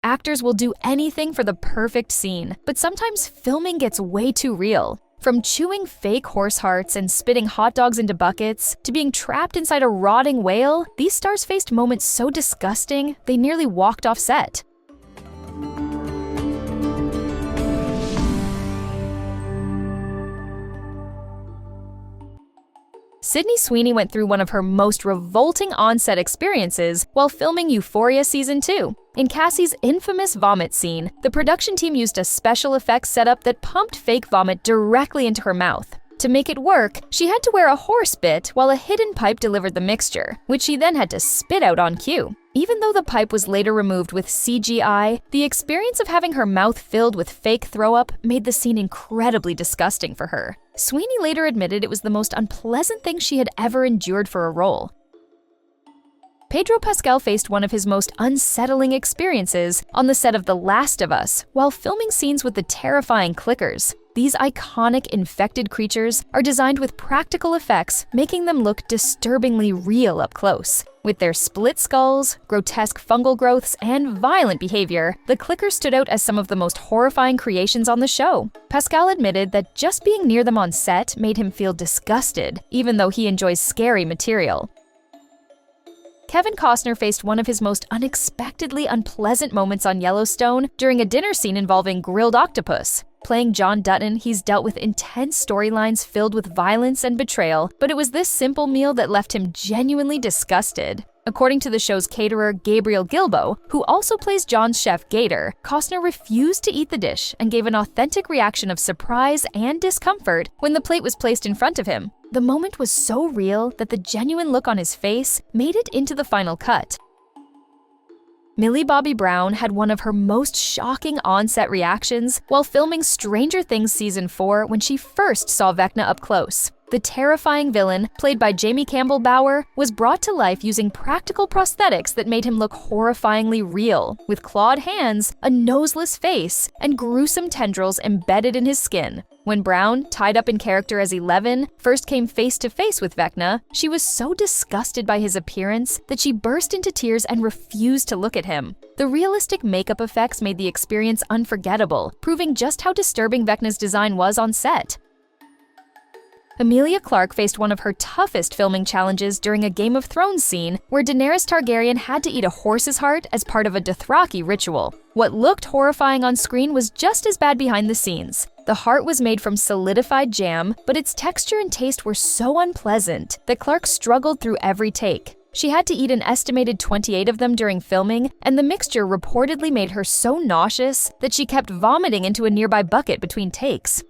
Actors will do anything for the perfect scene, but sometimes filming gets way too real. From chewing fake horse hearts and spitting hot dogs into buckets, to being trapped inside a rotting whale, these stars faced moments so disgusting, they nearly walked off set. Sydney Sweeney went through one of her most revolting on-set experiences while filming Euphoria Season 2. In Cassie's infamous vomit scene, the production team used a special effects setup that pumped fake vomit directly into her mouth. To make it work, she had to wear a horse bit while a hidden pipe delivered the mixture, which she then had to spit out on cue. Even though the pipe was later removed with CGI, the experience of having her mouth filled with fake throw-up made the scene incredibly disgusting for her. Sweeney later admitted it was the most unpleasant thing she had ever endured for a role. Pedro Pascal faced one of his most unsettling experiences on the set of The Last of Us while filming scenes with the terrifying clickers. These iconic infected creatures are designed with practical effects, making them look disturbingly real up close. With their split skulls, grotesque fungal growths, and violent behavior, the clickers stood out as some of the most horrifying creations on the show. Pascal admitted that just being near them on set made him feel disgusted, even though he enjoys scary material. Kevin Costner faced one of his most unexpectedly unpleasant moments on Yellowstone during a dinner scene involving grilled octopus. Playing John Dutton, he's dealt with intense storylines filled with violence and betrayal, but it was this simple meal that left him genuinely disgusted. According to the show's caterer, Gabriel Gilbo, who also plays John's chef Gator, Costner refused to eat the dish and gave an authentic reaction of surprise and discomfort when the plate was placed in front of him. The moment was so real that the genuine look on his face made it into the final cut. Millie Bobby Brown had one of her most shocking on-set reactions while filming Stranger Things Season 4 when she first saw Vecna up close. The terrifying villain, played by Jamie Campbell Bower, was brought to life using practical prosthetics that made him look horrifyingly real, with clawed hands, a noseless face, and gruesome tendrils embedded in his skin. When Brown, tied up in character as 11, first came face-to-face with Vecna, she was so disgusted by his appearance that she burst into tears and refused to look at him. The realistic makeup effects made the experience unforgettable, proving just how disturbing Vecna's design was on set. Emilia Clarke faced one of her toughest filming challenges during a Game of Thrones scene where Daenerys Targaryen had to eat a horse's heart as part of a Dothraki ritual. What looked horrifying on screen was just as bad behind the scenes. The heart was made from solidified jam, but its texture and taste were so unpleasant that Clarke struggled through every take. She had to eat an estimated 28 of them during filming, and the mixture reportedly made her so nauseous that she kept vomiting into a nearby bucket between takes.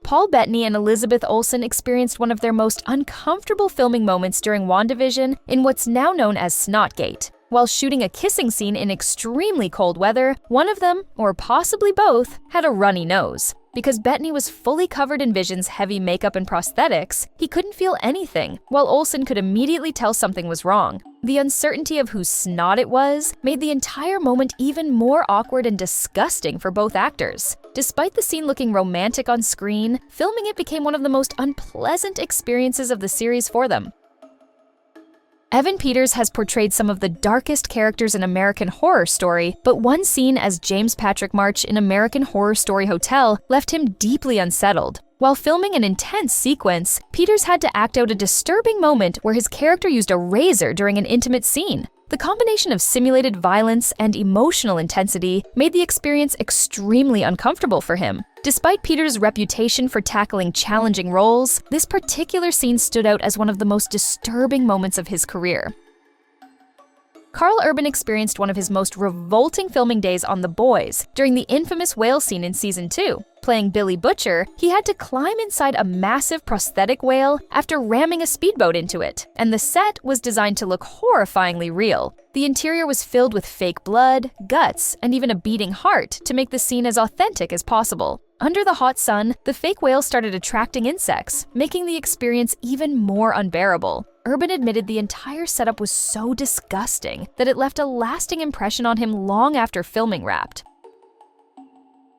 Paul Bettany and Elizabeth Olsen experienced one of their most uncomfortable filming moments during WandaVision in what's now known as Snotgate. While shooting a kissing scene in extremely cold weather, one of them, or possibly both, had a runny nose. Because Bettany was fully covered in Vision's heavy makeup and prosthetics, he couldn't feel anything, while Olsen could immediately tell something was wrong. The uncertainty of whose snot it was made the entire moment even more awkward and disgusting for both actors. Despite the scene looking romantic on screen, filming it became one of the most unpleasant experiences of the series for them. Evan Peters has portrayed some of the darkest characters in American Horror Story, but one scene as James Patrick March in American Horror Story Hotel left him deeply unsettled. While filming an intense sequence, Peters had to act out a disturbing moment where his character used a razor during an intimate scene. The combination of simulated violence and emotional intensity made the experience extremely uncomfortable for him. Despite Peters' reputation for tackling challenging roles, this particular scene stood out as one of the most disturbing moments of his career. Karl Urban experienced one of his most revolting filming days on The Boys during the infamous whale scene in Season 2. Playing Billy Butcher, he had to climb inside a massive prosthetic whale after ramming a speedboat into it, and the set was designed to look horrifyingly real. The interior was filled with fake blood, guts, and even a beating heart to make the scene as authentic as possible. Under the hot sun, the fake whale started attracting insects, making the experience even more unbearable. Urban admitted the entire setup was so disgusting that it left a lasting impression on him long after filming wrapped.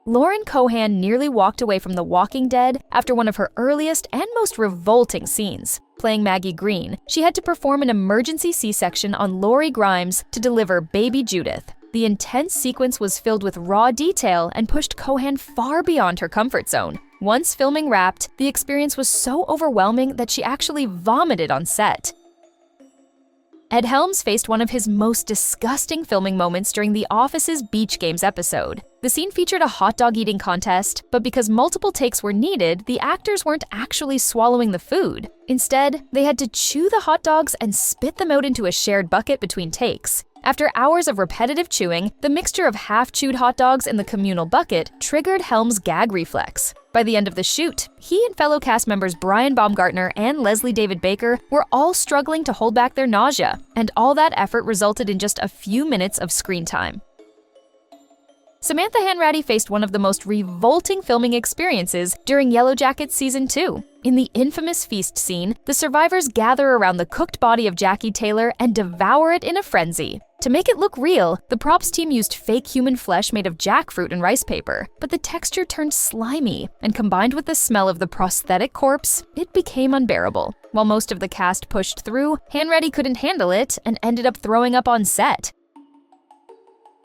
Lauren Cohan nearly walked away from The Walking Dead after one of her earliest and most revolting scenes. Playing Maggie Green, she had to perform an emergency C-section on Lori Grimes to deliver baby Judith. The intense sequence was filled with raw detail and pushed Cohan far beyond her comfort zone. Once filming wrapped, the experience was so overwhelming that she actually vomited on set. Ed Helms faced one of his most disgusting filming moments during The Office's Beach Games episode. The scene featured a hot dog eating contest, but because multiple takes were needed, the actors weren't actually swallowing the food. Instead, they had to chew the hot dogs and spit them out into a shared bucket between takes. After hours of repetitive chewing, the mixture of half-chewed hot dogs in the communal bucket triggered Helms' gag reflex. By the end of the shoot, he and fellow cast members Brian Baumgartner and Leslie David Baker were all struggling to hold back their nausea, and all that effort resulted in just a few minutes of screen time. Samantha Hanratty faced one of the most revolting filming experiences during Yellow Jackets Season 2. In the infamous feast scene, the survivors gather around the cooked body of Jackie Taylor and devour it in a frenzy. To make it look real, the props team used fake human flesh made of jackfruit and rice paper, but the texture turned slimy, and combined with the smell of the prosthetic corpse, it became unbearable. While most of the cast pushed through, Hanratty couldn't handle it and ended up throwing up on set.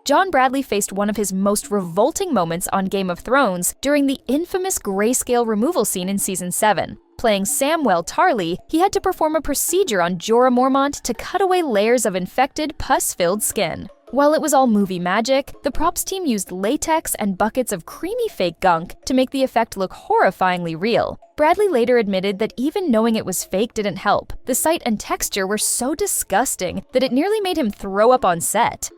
John Bradley faced one of his most revolting moments on Game of Thrones during the infamous grayscale removal scene in Season 7. Playing Samwell Tarly, he had to perform a procedure on Jorah Mormont to cut away layers of infected, pus-filled skin. While it was all movie magic, the props team used latex and buckets of creamy fake gunk to make the effect look horrifyingly real. Bradley later admitted that even knowing it was fake didn't help. The sight and texture were so disgusting that it nearly made him throw up on set.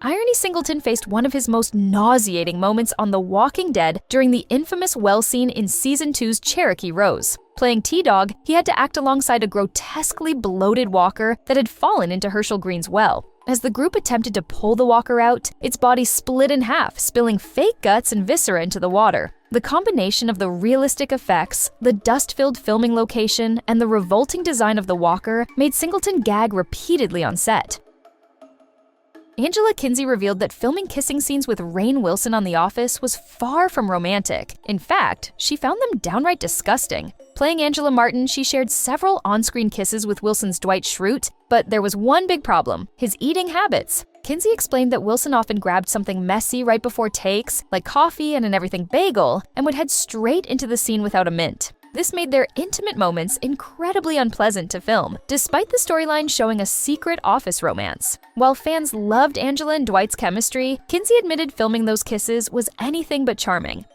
IronE Singleton faced one of his most nauseating moments on The Walking Dead during the infamous well scene in Season 2's Cherokee Rose. Playing T-Dog, he had to act alongside a grotesquely bloated walker that had fallen into Herschel Green's well. As the group attempted to pull the walker out, its body split in half, spilling fake guts and viscera into the water. The combination of the realistic effects, the dust-filled filming location, and the revolting design of the walker made Singleton gag repeatedly on set. Angela Kinsey revealed that filming kissing scenes with Rainn Wilson on The Office was far from romantic. In fact, she found them downright disgusting. Playing Angela Martin, she shared several on-screen kisses with Wilson's Dwight Schrute, but there was one big problem: his eating habits. Kinsey explained that Wilson often grabbed something messy right before takes, like coffee and an everything bagel, and would head straight into the scene without a mint. This made their intimate moments incredibly unpleasant to film, despite the storyline showing a secret office romance. While fans loved Angela and Dwight's chemistry, Kinsey admitted filming those kisses was anything but charming.